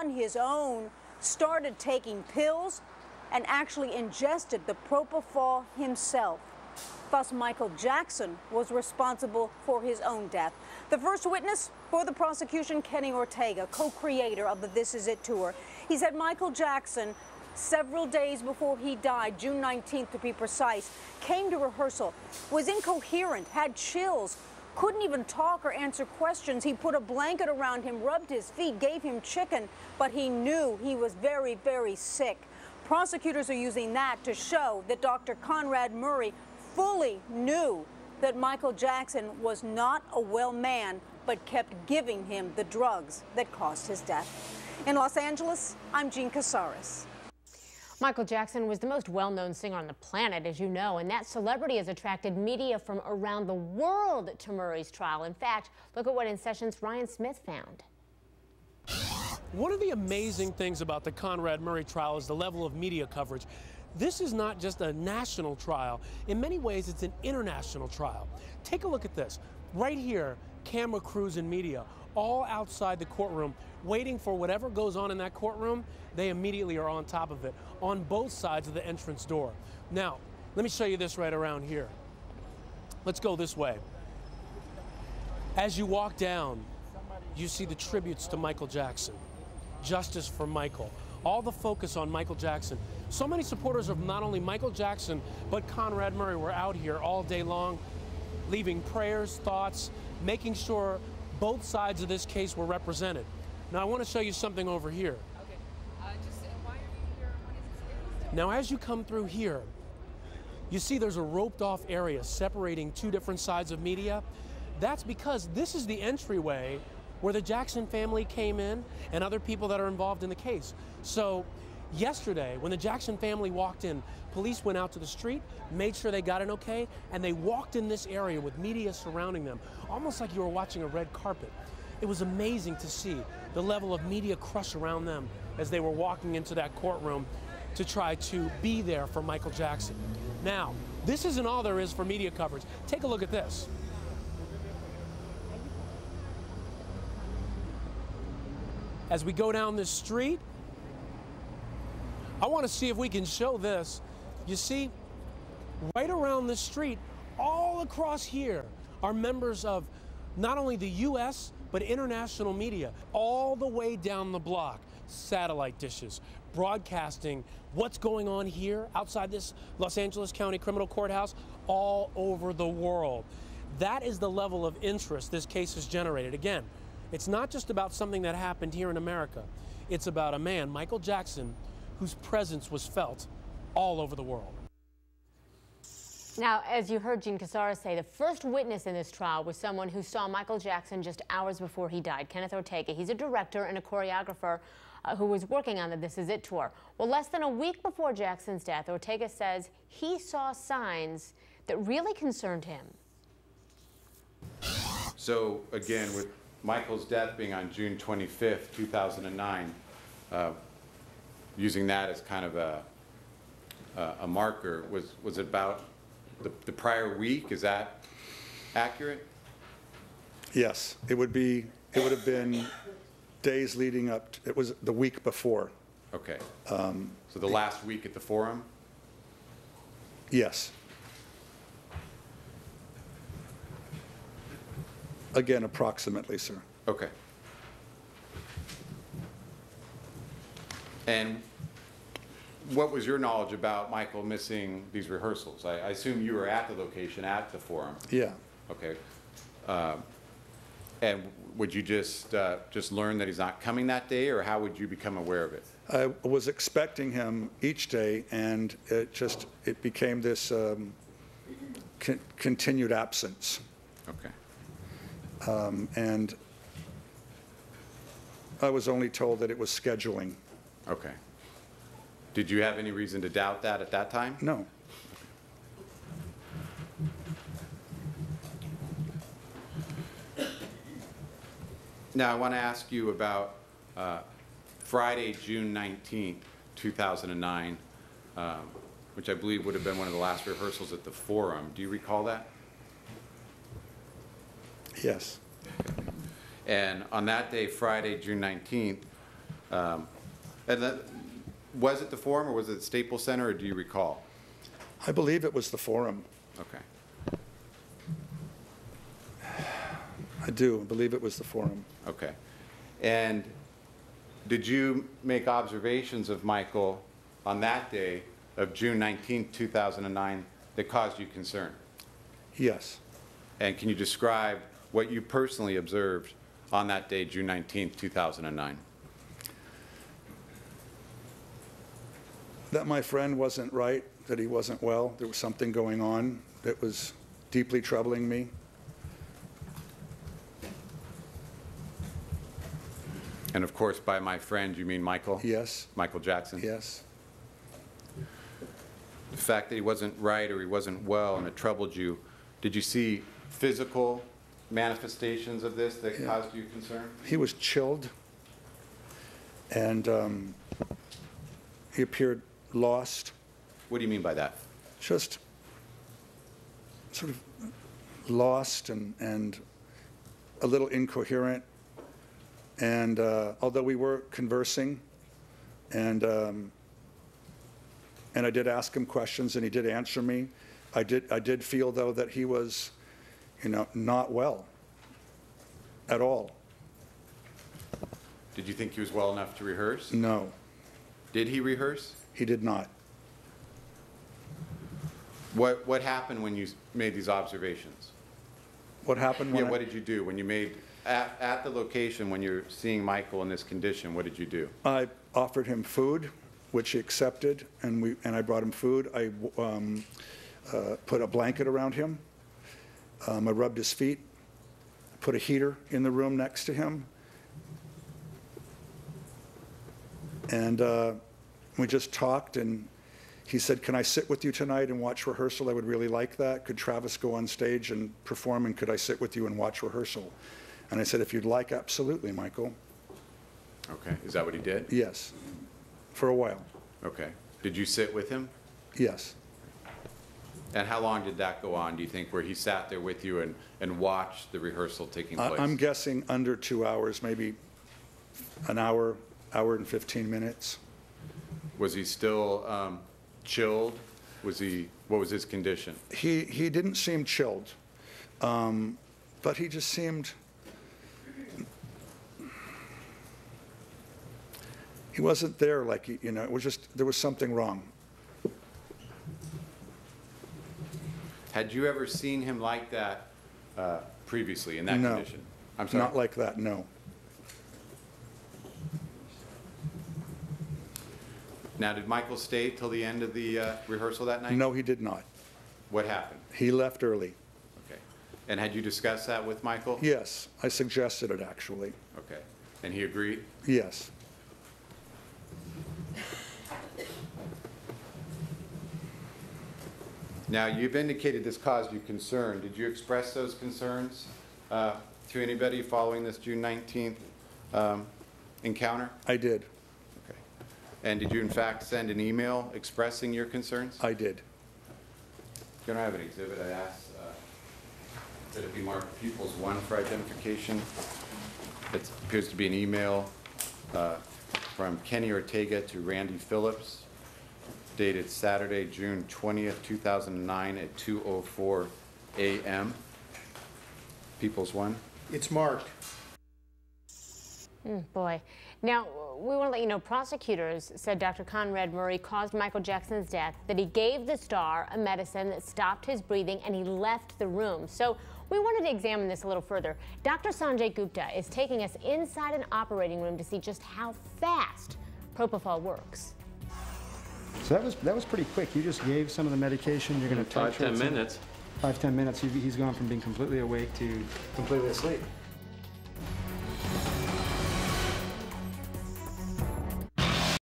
on his own, started taking pills, and actually ingested the propofol himself. Thus, Michael Jackson was responsible for his own death. The first witness for the prosecution, Kenny Ortega, co-creator of the This Is It tour. He said Michael Jackson, several days before he died, June 19th to be precise, came to rehearsal, was incoherent, had chills, couldn't even talk or answer questions. He put a blanket around him, rubbed his feet, gave him chicken, but he knew he was very, very sick. Prosecutors are using that to show that Dr. Conrad Murray fully knew that Michael Jackson was not a well man, but kept giving him the drugs that caused his death. In Los Angeles, I'm Jean Casares. Michael Jackson was the most well-known singer on the planet, as you know, and that celebrity has attracted media from around the world to Murray's trial. In fact, look at what INsession's Ryan Smith found. One of the amazing things about the Conrad Murray trial is the level of media coverage. This is not just a national trial. In many ways, it's an international trial. Take a look at this. Right here, camera crews and media, all outside the courtroom, waiting for whatever goes on in that courtroom. They immediately are on top of it, on both sides of the entrance door. Now, let me show you this right around here. Let's go this way. As you walk down, you see the tributes to Michael Jackson. Justice for Michael. All the focus on Michael Jackson. So many supporters of not only Michael Jackson, but Conrad Murray were out here all day long, leaving prayers, thoughts, making sure both sides of this case were represented. Now, I want to show you something over here. Okay. Why are you here? What is this? Now, as you come through here, you see there's a roped-off area separating two different sides of media. That's because this is the entryway where the Jackson family came in and other people that are involved in the case. So yesterday, when the Jackson family walked in, police went out to the street, made sure they got in okay, and they walked in this area with media surrounding them, almost like you were watching a red carpet. It was amazing to see the level of media crush around them as they were walking into that courtroom to try to be there for Michael Jackson. Now, this isn't all there is for media coverage. Take a look at this. As we go down this street, I want to see if we can show this. You see, right around this street, all across here, are members of not only the U.S., but international media, all the way down the block. Satellite dishes, broadcasting what's going on here outside this Los Angeles County Criminal Courthouse all over the world. That is the level of interest this case has generated. Again, it's not just about something that happened here in America. It's about a man, Michael Jackson, whose presence was felt all over the world. Now, as you heard Jean Casares say, the first witness in this trial was someone who saw Michael Jackson just hours before he died, Kenneth Ortega. He's a director and a choreographer who was working on the This Is It tour. Well, less than a week before Jackson's death, Ortega says he saw signs that really concerned him. So, again, with Michael's death being on June 25th, 2009, using that as kind of a marker, was it about the prior week? Is that accurate? Yes, it would have been days leading up. It was the week before. Okay. So the last week at the Forum? Yes. Again, approximately, sir. Okay. And what was your knowledge about Michael missing these rehearsals? I assume you were at the location at the Forum. Yeah. Okay. And would you just learn that he's not coming that day, or how would you become aware of it? I was expecting him each day, and it became this continued absence. Okay. And I was only told that it was scheduling. Okay. Did you have any reason to doubt that at that time? No. Now, I want to ask you about Friday, June 19th, 2009, which I believe would have been one of the last rehearsals at the Forum. Do you recall that? Yes. And on that day, Friday, June 19th, Was it the Forum or was it Staples Center, or do you recall? I believe it was the Forum. Okay. I do believe it was the Forum. Okay. And did you make observations of Michael on that day of June 19, 2009 that caused you concern? Yes. And can you describe what you personally observed on that day, June 19, 2009? That my friend wasn't right, that he wasn't well. There was something going on that was deeply troubling me. And of course, by my friend, you mean Michael? Yes. Michael Jackson? Yes. The fact that he wasn't right or he wasn't well and it troubled you, did you see physical manifestations of this that caused you concern? He was chilled, and he appeared lost. What do you mean by that? Just sort of lost and a little incoherent. And although we were conversing, and I did ask him questions, and he did answer me, I did feel, though, that he was, not well at all. Did you think he was well enough to rehearse? No. Did he rehearse? He did not. What happened when you made these observations? What happened when what did you do when you made, at the location when you're seeing Michael in this condition, what did you do? I offered him food, which he accepted, and I brought him food. I put a blanket around him. I rubbed his feet, put a heater in the room next to him, and we just talked, and he said, "Can I sit with you tonight and watch rehearsal? I would really like that. Could Travis go on stage and perform, and could I sit with you and watch rehearsal?" And I said, "If you'd like, absolutely, Michael." Okay. Is that what he did? Yes, for a while. Okay. Did you sit with him? Yes. And how long did that go on, do you think, where he sat there with you and watched the rehearsal taking place? I'm guessing under 2 hours, maybe an hour, hour and 15 minutes. Was he still chilled? What was his condition? He didn't seem chilled, but he just seemed, he wasn't there like, it was just, there was something wrong. Had you ever seen him like that previously, in that No. condition? I'm sorry? Not like that, no. Now, did Michael stay till the end of the rehearsal that night? No, he did not. What happened? He left early. Okay. And had you discussed that with Michael? Yes, I suggested it, actually. Okay. And he agreed? Yes. Now, you've indicated this caused you concern. Did you express those concerns to anybody following this June 19th encounter? I did. Okay. And did you, in fact, send an email expressing your concerns? I did. Can I have an exhibit? I asked that it be marked Pupils 1 for identification. It appears to be an email from Kenny Ortega to Randy Phillips, dated Saturday, June 20th, 2009 at 2:04 a.m. People's 1. It's marked. Boy. Now, we want to let you know prosecutors said Dr. Conrad Murray caused Michael Jackson's death, that he gave the star a medicine that stopped his breathing, and he left the room. So we wanted to examine this a little further. Dr. Sanjay Gupta is taking us inside an operating room to see just how fast propofol works. So that was pretty quick. You just gave some of the medication. You're going to titrate 5-10 minutes. 5-10 minutes. He's gone from being completely awake to completely asleep.